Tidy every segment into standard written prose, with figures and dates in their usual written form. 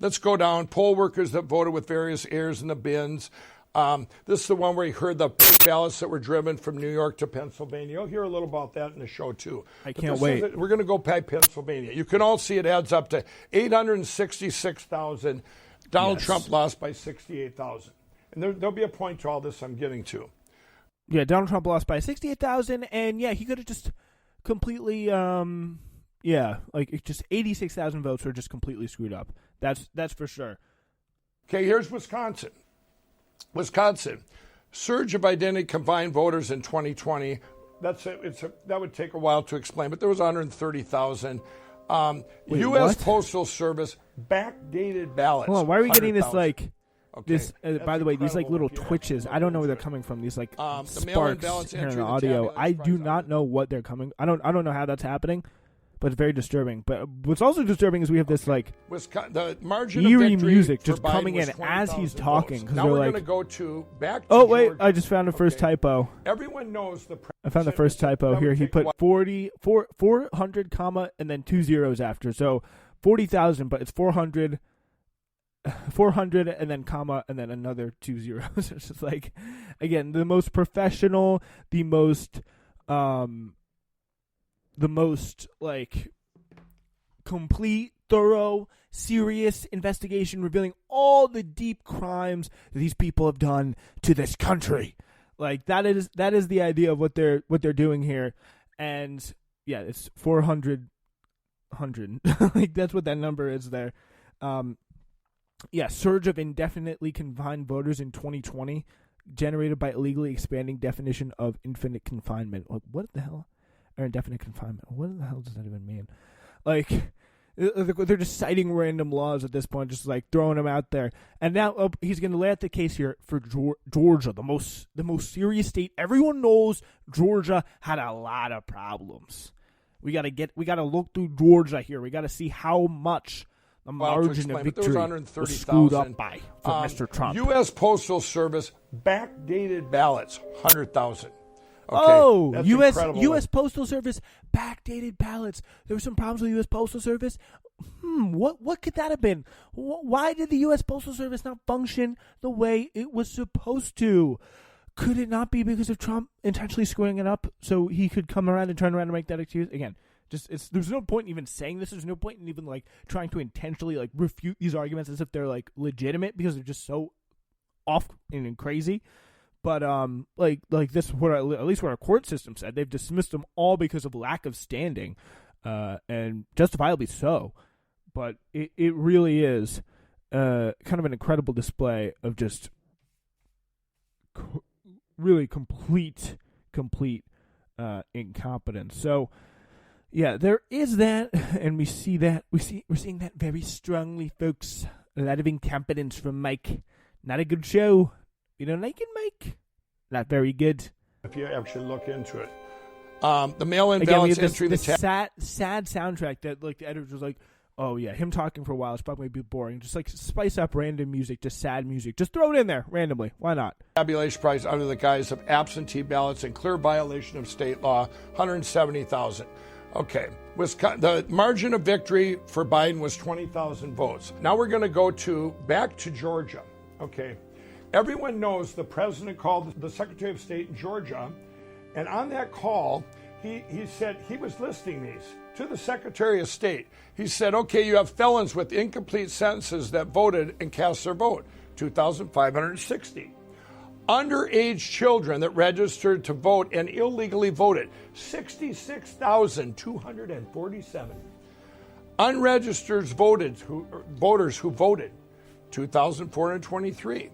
Let's go down. Poll workers that voted with various errors in the bins. This is the one where you heard the ballots that were driven from New York to Pennsylvania. You'll hear a little about that in the show, too. I can't wait. We're going to go by Pennsylvania. You can all see it adds up to 866,000. Donald Trump lost by 68,000. And there'll be a point to all this I'm getting to. Yeah, Donald Trump lost by 68,000, and he could have just completely, just 86,000 votes were just completely screwed up. That's for sure. Okay, here's Wisconsin. Surge of identity combined voters in 2020. That would take a while to explain, but there was 130,000. U.S. Postal Service backdated ballots. Hold on, why are we getting this Okay. this? By the way, these little twitches. I don't know where they're coming from. These sparks here in the audio. I do not know what they're coming. I don't know how that's happening. But it's very disturbing. But what's also disturbing is we have this the margin eerie of music just Biden coming in as he's talking. Now we're going to go back to oh wait, Georgia. I just found the first typo. Everyone knows I found the first typo here. He put 400 comma and then 2 zeros after. So 40,000, but it's 400 and then comma and then another 2 zeros. It's just again, the most professional, the most complete, thorough, serious investigation revealing all the deep crimes that these people have done to this country. That is the idea of what they're doing here. And yeah, it's 400. That's what that number is there. Surge of indefinitely confined voters in 2020 generated by illegally expanding definition of infinite confinement. What the hell? Or indefinite confinement. What the hell does that even mean? They're just citing random laws at this point, just throwing them out there. And now he's going to lay out the case here for Georgia, the most serious state. Everyone knows Georgia had a lot of problems. We got to look through Georgia here. We got to see how much the margin of victory was screwed up by for Mr. Trump. U.S. Postal Service backdated ballots, 100,000. Okay, U.S. Postal Service backdated ballots. There were some problems with the U.S. Postal Service. What could that have been? Why did the U.S. Postal Service not function the way it was supposed to? Could it not be because of Trump intentionally screwing it up so he could come around and turn around and make that excuse? Again, there's no point in even saying this. There's no point in even trying to intentionally refute these arguments as if they're legitimate because they're just so off and crazy. But this is what at least what our court system said. They've dismissed them all because of lack of standing, and justifiably so. But it really is kind of an incredible display of just really complete incompetence. So yeah, there is that, and we're seeing that very strongly, folks. A lot of incompetence from Mike. Not a good show. You don't like it, Mike? Not very good. If you actually look into it. The mail-in ballots entry. The sad soundtrack that the editor was oh yeah, him talking for a while is probably be boring. Just spice up random music, just sad music. Just throw it in there randomly. Why not? Tabulation price under the guise of absentee ballots in clear violation of state law, 170,000. Okay. The margin of victory for Biden was 20,000 votes. Now we're going to go back to Georgia. Okay. Everyone knows the president called the Secretary of State in Georgia, and on that call, he said he was listing these to the Secretary of State. He said, okay, you have felons with incomplete sentences that voted and cast their vote, 2,560. Underage children that registered to vote and illegally voted, 66,247. Unregistered voters who voted, 2,423.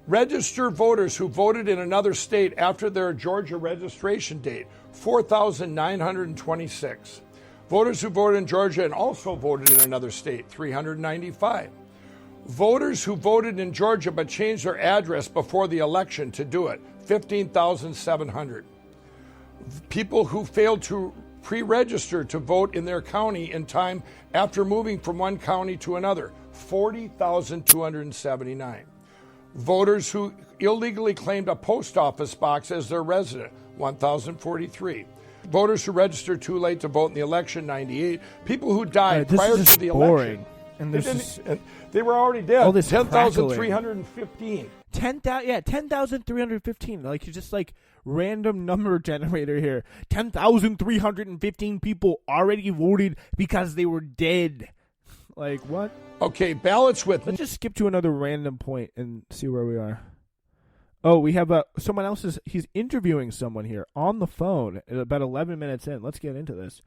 Registered voters who voted in another state after their Georgia registration date, 4,926. Voters who voted in Georgia and also voted in another state, 395. Voters who voted in Georgia but changed their address before the election to do it, 15,700. People who failed to pre-register to vote in their county in time after moving from one county to another, 40,279. Voters who illegally claimed a post office box as their resident, 1,043. Voters who registered too late to vote in the election, 98. People who died prior to the election, And they were already dead. All this 10,315. 10,315. Like, you're just like random number generator here. 10,315 people already voted because they were dead. Like, what? Okay, ballots with... Let's just skip to another random point and see where we are. Oh, we have someone else he's interviewing someone here on the phone at about 11 minutes in. Let's get into this.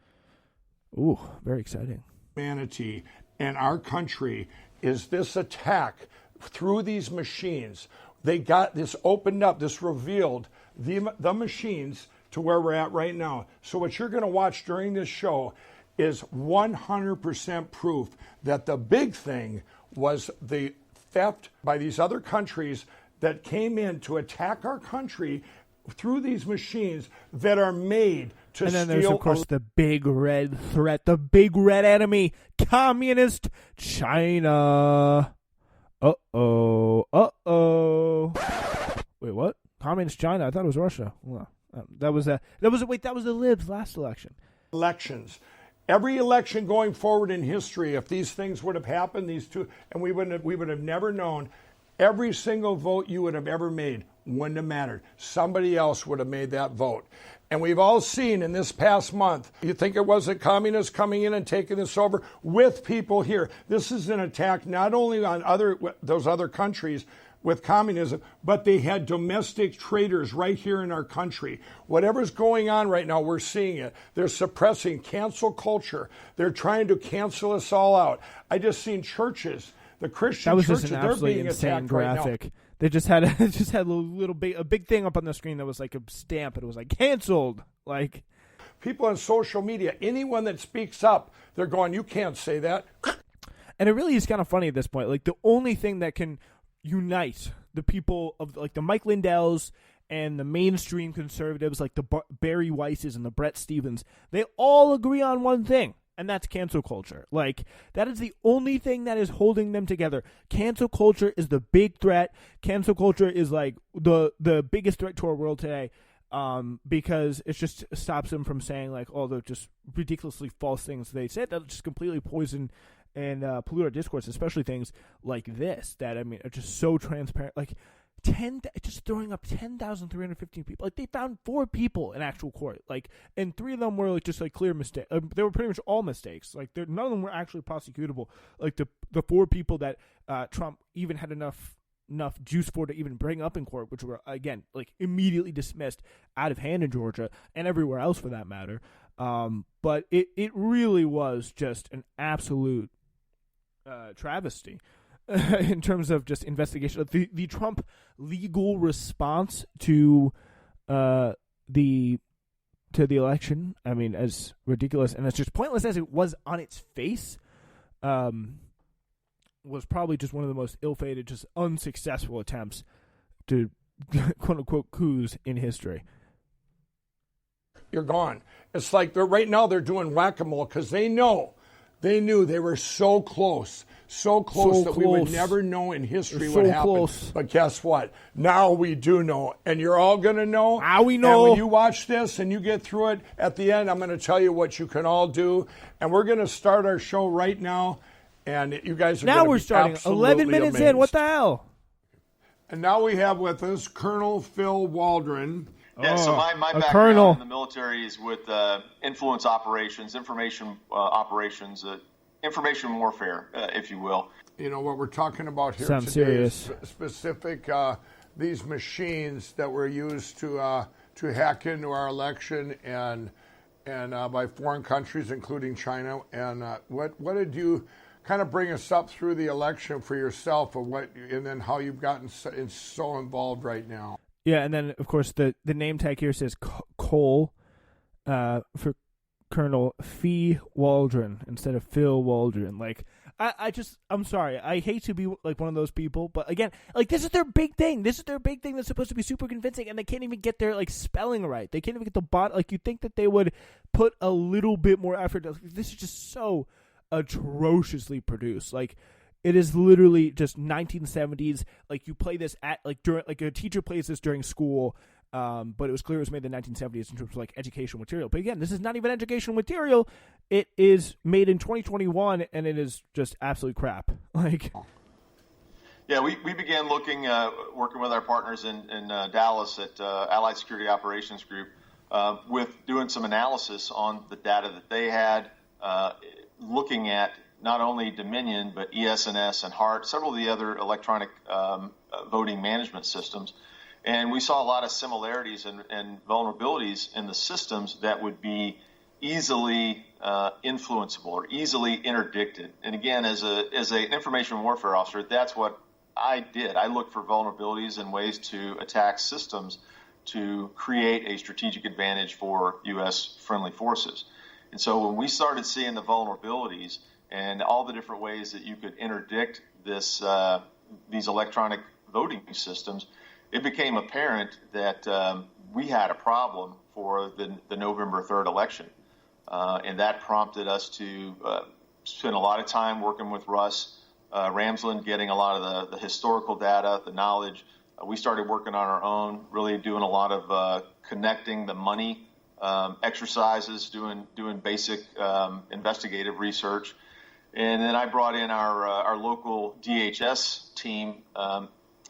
Ooh, very exciting. Humanity and our country is this attack through these machines. They got this opened up, this revealed the machines to where we're at right now. So what you're going to watch during this show is 100% proof that the big thing was the theft by these other countries that came in to attack our country through these machines that are made to steal. And then there's, of course, the big red threat, the big red enemy, communist China. Uh-oh. Wait, what? Communist China? I thought it was Russia. Well, that was the Libs last election. Elections. Every election going forward in history, if these things would have happened, these two, and we would have never known, every single vote you would have ever made wouldn't have mattered. Somebody else would have made that vote. And we've all seen in this past month, you think it wasn't communists coming in and taking this over with people here. This is an attack not only on those other countries with communism, but they had domestic traitors right here in our country. Whatever's going on right now, we're seeing it. They're suppressing cancel culture. They're trying to cancel us all out. I just seen churches, the Christian churches, that was just an absolutely insane graphic. Right, they just had a big thing up on the screen that was like a stamp, and it was like canceled. Like, people on social media, anyone that speaks up, they're going, you can't say that. And it really is kind of funny at this point. Like, the only thing that can unite the people of like the Mike Lindells and the mainstream conservatives, like the Barry Weisses and the Brett Stevens, they all agree on one thing. And that's cancel culture. Like, that is the only thing that is holding them together. Cancel culture is the big threat. Cancel culture is like the biggest threat to our world today, because it just stops them from saying like all the just ridiculously false things they said that just completely poison and pollute our discourse, especially things like this that, I mean, are just so transparent. Like, just throwing up 10,315 people. Like, they found 4 people in actual court. Like, and 3 of them were like just like clear mistakes. They were pretty much all mistakes. Like, none of them were actually prosecutable. Like, the 4 people that Trump even had enough juice for to even bring up in court, which were, again, like immediately dismissed out of hand in Georgia and everywhere else for that matter. But it really was just an absolute travesty. In terms of just investigation, the Trump legal response to the election, I mean, as ridiculous and as just pointless as it was on its face, was probably just one of the most ill-fated, just unsuccessful attempts to quote-unquote coups in history. You're gone. It's like right now they're doing whack-a-mole because they knew they were so close that we would never know in history what happened. Close. But guess what? Now we do know, and you're all going to know. Now we know. And when you watch this and you get through it, at the end, I'm going to tell you what you can all do. And we're going to start our show right now, and you guys are now we're starting 11 minutes amazed. In. What the hell? And now we have with us Colonel Phil Waldron. Yeah, so my background colonel in the military is with influence operations, information operations, information warfare, if you will. You know, what we're talking about here Sounds today serious. is specific, these machines that were used to hack into our election and by foreign countries, including China. And what did you kind of bring us up through the election for yourself, and then how you've gotten so involved right now? Yeah, and then, of course, the name tag here says Cole for Colonel Fee Waldron instead of Phil Waldron. Like, I'm sorry. I hate to be like one of those people, but again, like, this is their big thing. This is their big thing that's supposed to be super convincing, and they can't even get their, like, spelling right. They can't even get the like, you'd think that they would put a little bit more effort. This is just so atrociously produced. Like, it is literally just 1970s. Like, you play this at, like, during, like, a teacher plays this during school, But it was clear it was made in the 1970s in terms of like educational material. But again, this is not even educational material. It is made in 2021, and it is just absolute crap. Like, yeah, we began looking, working with our partners in Dallas at Allied Security Operations Group, with doing some analysis on the data that they had, looking at not only Dominion, but ES&S and HART, several of the other electronic voting management systems. And we saw a lot of similarities and vulnerabilities in the systems that would be easily influenceable or easily interdicted. And again, as an information warfare officer, that's what I did. I looked for vulnerabilities and ways to attack systems to create a strategic advantage for U.S. friendly forces. And so when we started seeing the vulnerabilities and all the different ways that you could interdict these electronic voting systems, it became apparent that we had a problem for the November 3rd election. And that prompted us to spend a lot of time working with Russ Ramsland, getting a lot of the historical data, the knowledge. We started working on our own, really doing a lot of connecting the money exercises, doing basic investigative research. And then I brought in our local DHS team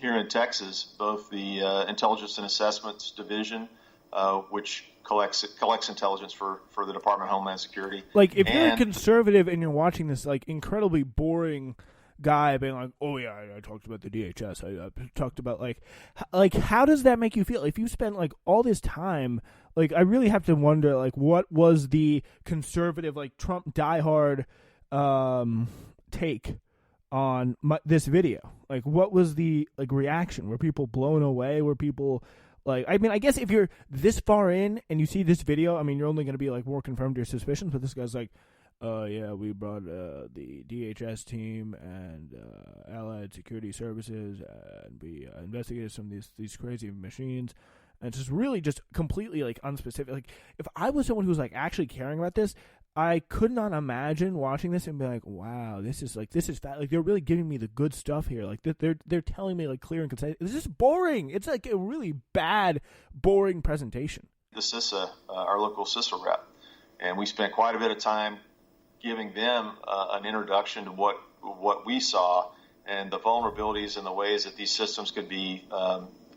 here in Texas, both the Intelligence and Assessments Division, which collects intelligence for the Department of Homeland Security. Like, if you're a conservative and you're watching this, like, incredibly boring guy being like, oh yeah, I talked about the DHS, I talked about like how does that make you feel? If you spent like all this time, like, I really have to wonder, like, what was the conservative, like, Trump diehard take on this video? Like, what was the, like, reaction? Were people blown away? Were people like, I mean, I guess if you're this far in and you see this video, I mean, you're only going to be like more confirmed your suspicions, but this guy's like, yeah, we brought the DHS team and Allied Security Services, and we investigated some of these crazy machines. And it's just really just completely, like, unspecific. Like, if I was someone who was, like, actually caring about this, I could not imagine watching this and be like, wow, this is fat. Like, they're really giving me the good stuff here. Like, they're telling me, like, clear and concise. This is boring. It's, like, a really bad, boring presentation. The CISA, our local CISA rep, and we spent quite a bit of time giving them an introduction to what we saw and the vulnerabilities and the ways that these systems could be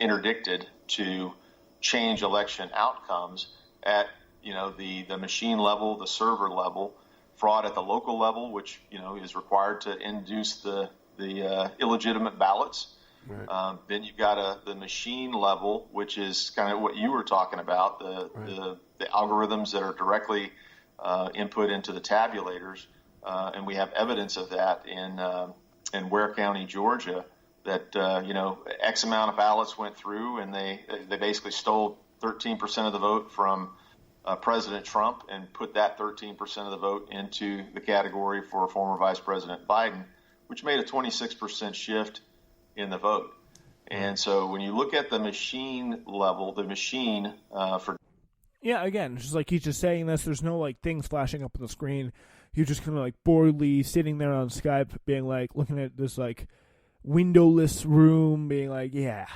interdicted to change election outcomes at, you know, the machine level, the server level, fraud at the local level, which, you know, is required to induce the illegitimate ballots. Right. Then you've got the machine level, which is kind of what you were talking about, the algorithms that are directly input into the tabulators, and we have evidence of that in Ware County, Georgia, that you know, X amount of ballots went through, and they basically stole 13% of the vote from President Trump and put that 13% of the vote into the category for former Vice President Biden, which made a 26% shift in the vote. And so when you look at the machine level, the machine for yeah, again, it's just like he's just saying this. There's no, like, things flashing up on the screen. He's just kind of, like, boredly sitting there on Skype being like, looking at this, like, windowless room being like, yeah,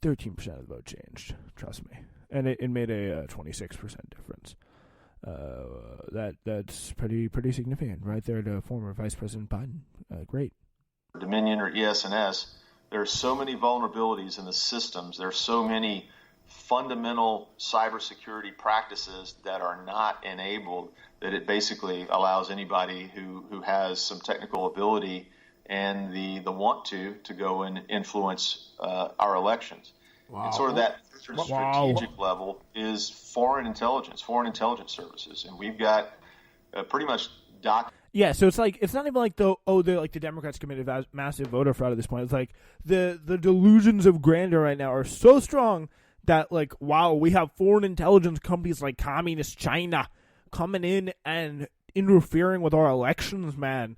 13% of the vote changed. Trust me. And it made a 26% difference. That's pretty significant right there to former Vice President Biden. Great. Dominion or ES&S, there are so many vulnerabilities in the systems. There are so many fundamental cybersecurity practices that are not enabled that it basically allows anybody who has some technical ability and the want to go and influence our elections. Wow. And sort of that strategic level is foreign intelligence services, and we've got pretty much Yeah, so it's like, it's not even like the Democrats committed massive voter fraud at this point. It's like the delusions of grandeur right now are so strong that, like, wow, we have foreign intelligence companies like Communist China coming in and interfering with our elections, man.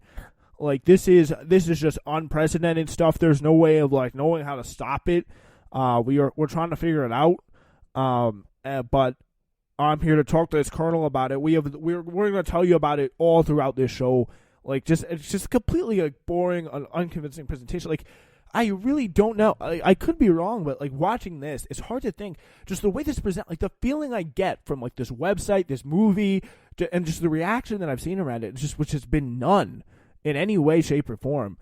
Like, this is just unprecedented stuff. There's no way of, like, knowing how to stop it. We're trying to figure it out. But I'm here to talk to this colonel about it. We're going to tell you about it all throughout this show. Like, it's just completely, like, boring, unconvincing presentation. Like, I really don't know. I could be wrong, but like watching this, it's hard to think. Just the way this present, like the feeling I get from like this website, this movie, and just the reaction that I've seen around it, just which has been none in any way, shape, or form.